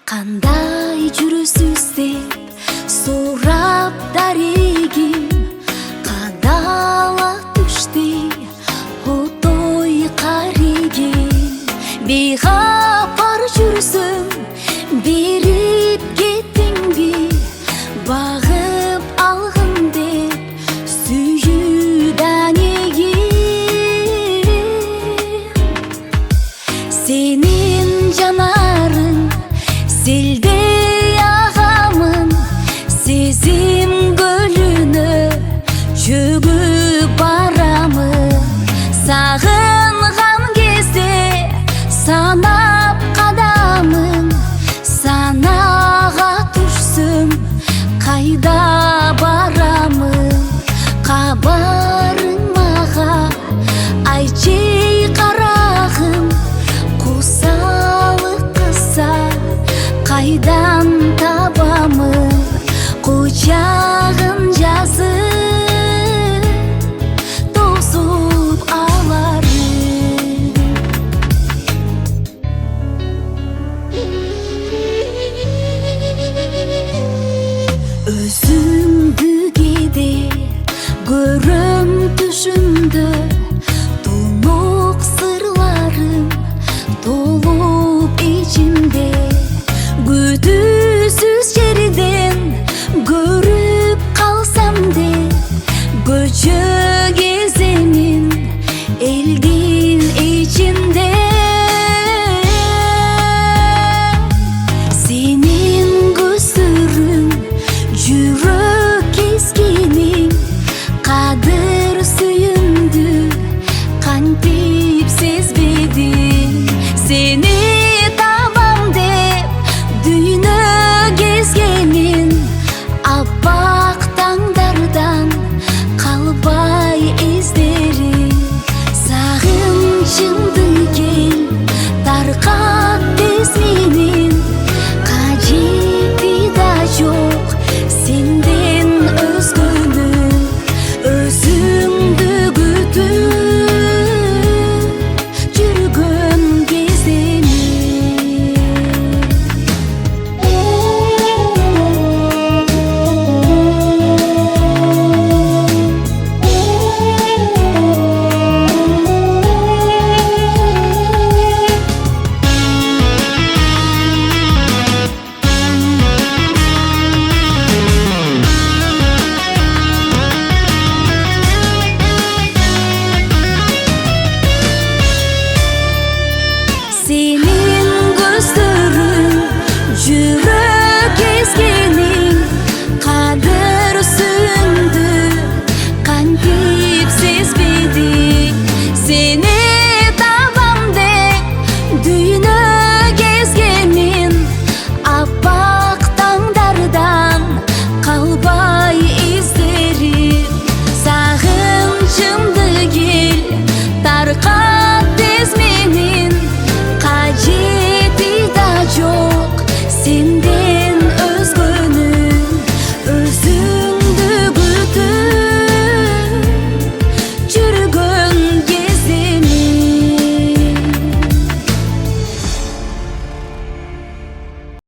Кандай жүрөсүз деп сурап дарегим, кадала түштей отой карегим. Бейгапар жүрсөм берип кеттиңби, багып алгын деп сүйүүдан эгим. Сенин жанарың селдей агамын, сезим көлүнө чөгүп барамын. Сагынган кезде санап кадамын, санага түшсөм кайда барамын. Кабарың мага айтчы карагым, кусалык кылса кайдан табамын. Кучагын жазып тосуп аларым. Өзүмдү кээде көрөм түшүмдө, тунук сырларым толуп ичимде. Күтүп